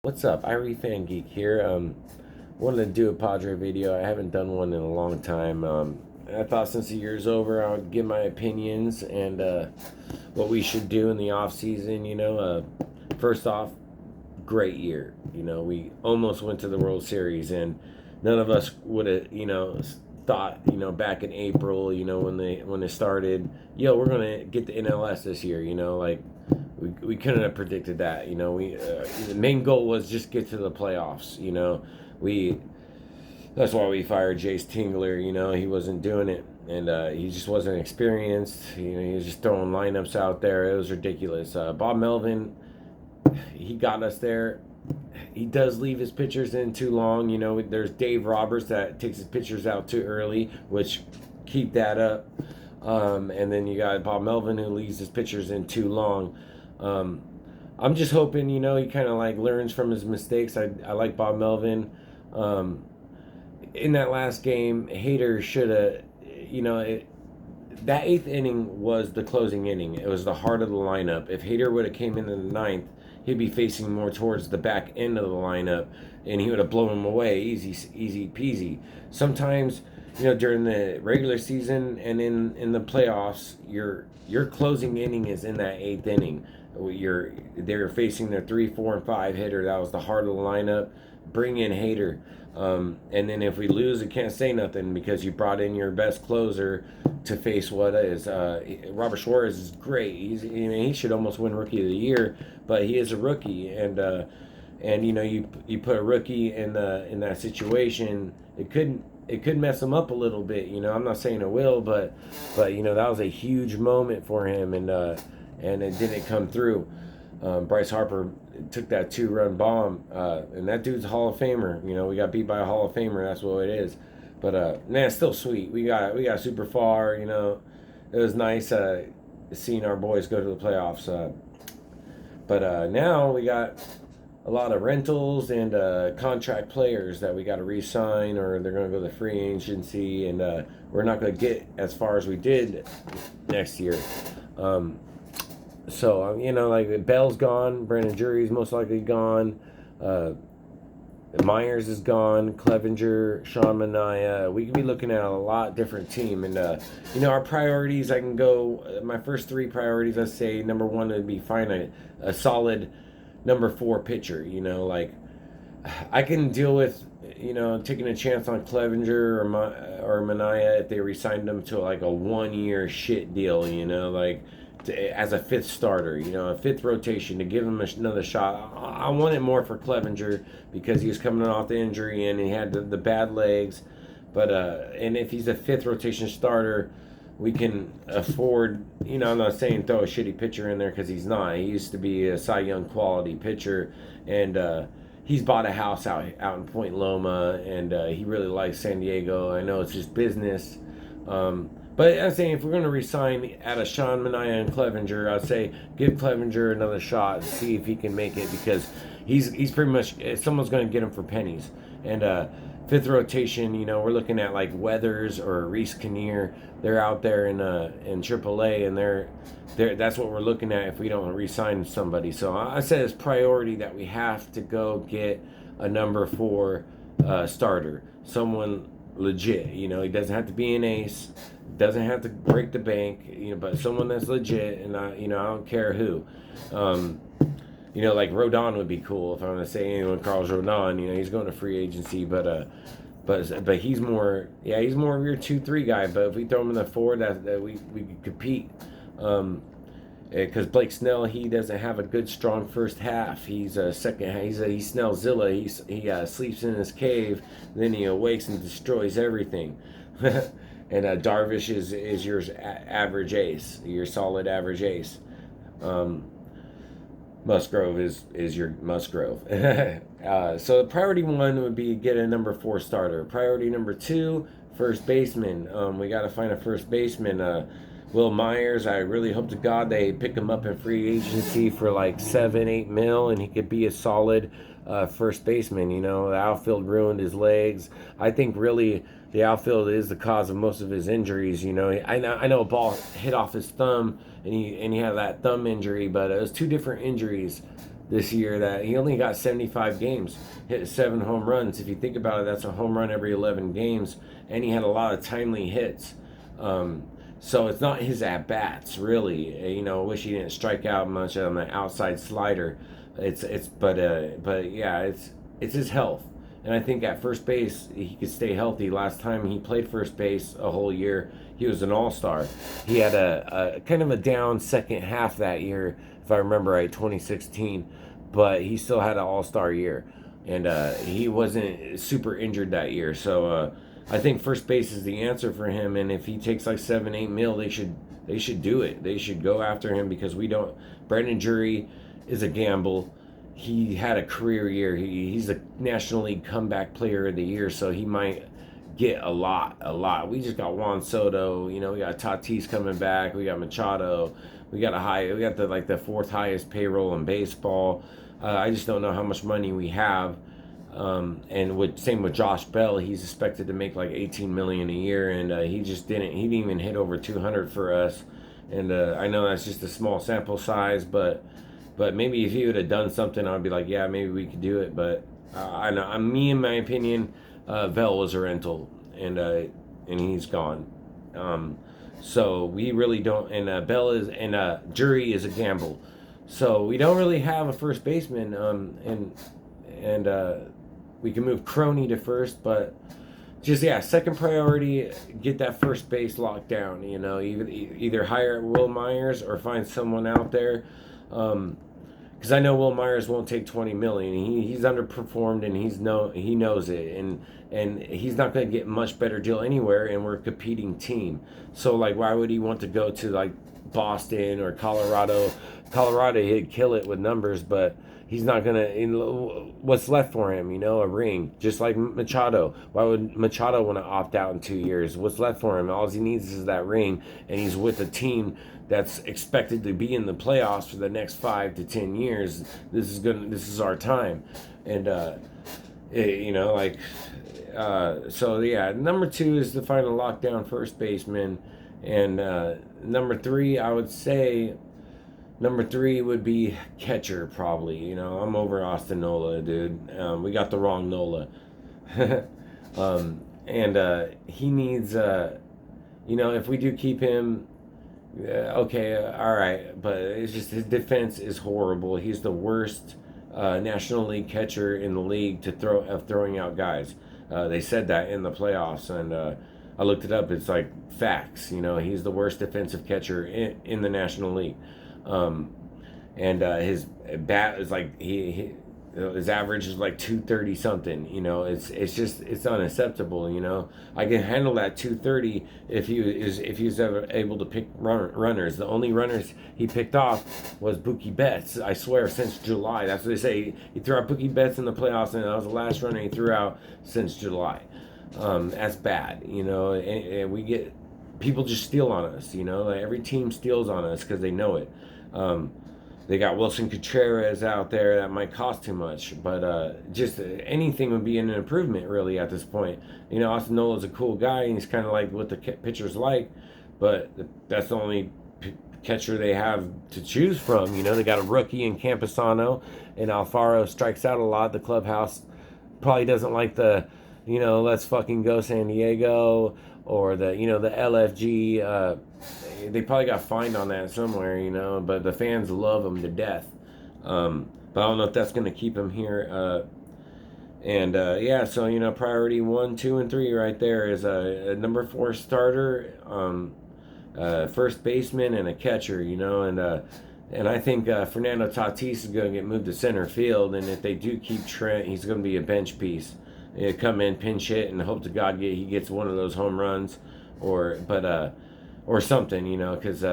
What's up? Irie-fan-geek here. Wanted to do a Padre video. I haven't done one in a long time. I thought since the year's over, I would give my opinions and what we should do in the off season. First off, great year. We almost went to the World Series, and none of us would have, thought, back in April, when they started, we're gonna get the NLS this year. We couldn't have predicted that. The main goal was just get to the playoffs. We That's why we fired Jace Tingler. He wasn't doing it, and he just wasn't experienced. He was just throwing lineups out there. It was ridiculous. Bob Melvin, he got us there. He does leave his pitchers in too long. There's Dave Roberts that takes his pitchers out too early, which keep that up. And then you got Bob Melvin who leaves his pitchers in too long. I'm just hoping, he kind of like learns from his mistakes. I like Bob Melvin. In that last game, Hader should have, that eighth inning was the closing inning. It was the heart of the lineup. If Hader would have came in the ninth, he'd be facing more towards the back end of the lineup, and he would have blown him away, easy peasy. Sometimes, during the regular season and in the playoffs, your closing inning is in that eighth inning. They're facing their 3, 4, and 5 hitter. That was the heart of the lineup. Bring in Hader. And then if we lose, you can't say nothing because you brought in your best closer to face what is. Robert Suarez is great. He should almost win Rookie of the Year, but he is a rookie, and you put a rookie in that situation, it could mess him up a little bit. I'm not saying it will, but that was a huge moment for him, and it didn't come through. Bryce Harper took that 2-run bomb, and that dude's a Hall of Famer. We got beat by a Hall of Famer. That's what it is. But man, it's still sweet. We got super far. It was nice seeing our boys go to the playoffs. But now we got a lot of rentals and contract players that we got to re-sign, or they're going to go to free agency, and we're not going to get as far as we did next year. So, like Bell's gone, Brandon Jury's most likely gone, Myers is gone, Clevenger, Sean Manaea. We could be looking at a lot different team. And, our priorities, I can go, my first 3 priorities, let's say number 1 would be find a solid number 4 pitcher. I can deal with, taking a chance on Clevenger or Manaea if they re-signed them to like a 1-year shit deal, as a 5th starter, a 5th rotation to give him another shot. I want it more for Clevenger because he was coming off the injury and he had the bad legs. But and if he's a 5th rotation starter, we can afford. I'm not saying throw a shitty pitcher in there because he's not. He used to be a Cy Young quality pitcher, and he's bought a house out in Point Loma, and he really likes San Diego. I know it's just business. But I'm saying if we're going to resign out of Sean Manaea and Clevenger, I'd say give Clevenger another shot and see if he can make it, because he's pretty much, someone's going to get him for pennies. And 5th rotation, we're looking at like Weathers or Reese Kinnear. They're out there in AAA, and they're that's what we're looking at if we don't resign somebody. So I said it's priority that we have to go get a number 4 starter, someone legit. He doesn't have to be an ace, doesn't have to break the bank, but someone that's legit, and I don't care who. Like Rodon would be cool if I'm gonna say anyone. Carlos Rodon, he's going to free agency, but he's more, he's more of your 2-3 guy. But if we throw him in the 4, that we could compete. Because Blake Snell, he doesn't have a good strong first half. He's a second. He's Snellzilla. He sleeps in his cave, then he awakes and destroys everything. And Darvish is your average ace, your solid average ace. Musgrove is your Musgrove. So priority 1 would be get a number 4 starter. Priority number 2, first baseman. We got to find a first baseman. Will Myers, I really hope to God they pick him up in free agency for like $7-8 mil, and he could be a solid first baseman. The outfield ruined his legs. I think really the outfield is the cause of most of his injuries. I know a ball hit off his thumb, and he had that thumb injury, but it was 2 different injuries. this year that he only got 75 games, hit 7 home runs. If you think about it, that's a home run every 11 games, and he had a lot of timely hits. So it's not his at bats really. I wish he didn't strike out much on the outside slider. But yeah, it's his health. And I think at first base he could stay healthy. Last time he played first base a whole year, he was an all-star. He had a kind of a down second half that year, if I remember right, 2016, but he still had an all-star year, and he wasn't super injured that year. So I think first base is the answer for him. And if he takes like 7-8 mil, they should do it. They should go after him because we don't. Brandon Drury is a gamble. He had a career year. He's a National League Comeback Player of the Year, so he might get a lot. We just got Juan Soto. We got Tatis coming back. We got Machado. We got the fourth highest payroll in baseball. I just don't know how much money we have. Same with Josh Bell. He's expected to make like 18 million a year, and he didn't even hit over 200 for us. And I know that's just a small sample size, but maybe if he would have done something, I'd be like, yeah, maybe we could do it. But I know, in my opinion, Bell was a rental, and he's gone. So we really don't. And Bell is, and Drury is a gamble. So we don't really have a first baseman. And we can move Crony to first, but second priority, get that first base locked down. Either hire Will Myers or find someone out there. Because I know Will Myers won't take 20 million. He's underperformed, and he knows it, and he's not going to get much better deal anywhere. And we're a competing team, so like, why would he want to go to like Boston or Colorado? Colorado, he'd kill it with numbers, but he's not gonna. What's left for him? A ring. Just like Machado. Why would Machado want to opt out in 2 years? What's left for him? All he needs is that ring, and he's with a team that's expected to be in the playoffs for the next 5 to 10 years. This is our time, and so yeah. Number 2 is to find a lockdown first baseman, and number 3, I would say. Number 3 would be catcher, probably. I'm over Austin Nola, dude. We got the wrong Nola. And he needs, if we do keep him, okay, all right. But it's just his defense is horrible. He's the worst National League catcher in the league throwing out guys. They said that in the playoffs, and I looked it up. It's like facts. He's the worst defensive catcher in the National League. And his bat is like his average is like 230 something. It's unacceptable. I can handle that 230 if he was ever able to pick runners. The only runners he picked off was Mookie Betts. I swear, since July. That's what they say. He threw out Mookie Betts in the playoffs, and that was the last runner he threw out since July. That's bad. And we get people just steal on us. Like every team steals on us because they know it. They got Wilson Contreras out there that might cost too much, but just anything would be an improvement really at this point. Austin Nola's a cool guy, and he's kind of like what the pitchers like, but that's the only catcher they have to choose from. They got a rookie in Campusano, and Alfaro strikes out a lot. The clubhouse probably doesn't like the, let's fucking go San Diego, or the LFG. They probably got fined on that somewhere, but the fans love him to death. But I don't know if that's going to keep him here. So priority 1, 2, and 3 right there is a number 4 starter, first baseman, and a catcher. And I think Fernando Tatis is going to get moved to center field. And if they do keep Trent, he's going to be a bench piece. Come in, pinch hit, and hope to God he gets one of those home runs, or something, because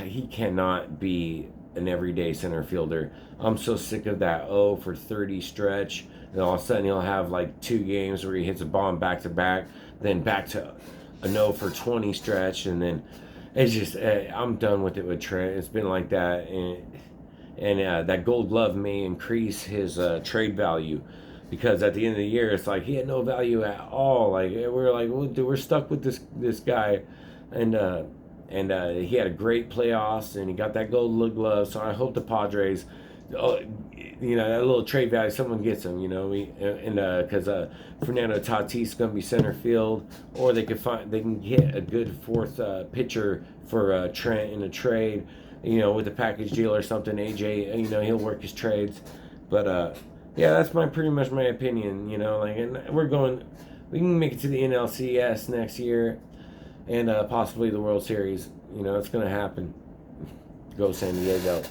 he cannot be an everyday center fielder. I'm so sick of that 0 for 30 stretch, and all of a sudden he'll have like 2 games where he hits a bomb back to back, then back to a 0 for 20 stretch, and then it's just I'm done with it with Trent. It's been like that, and that Gold Glove may increase his trade value. Because at the end of the year, it's like he had no value at all. Like we're like, well, dude, we're stuck with this guy, and he had a great playoffs, and he got that Gold Glove. So I hope the Padres oh, that little trade value, someone gets him. Because Fernando Tatis going to be center field, or they can get a good fourth pitcher for Trent in a trade, with a package deal or something. AJ, he'll work his trades, but yeah, that's pretty much my opinion. And we can make it to the NLCS next year, and possibly the World Series. It's going to happen. Go San Diego.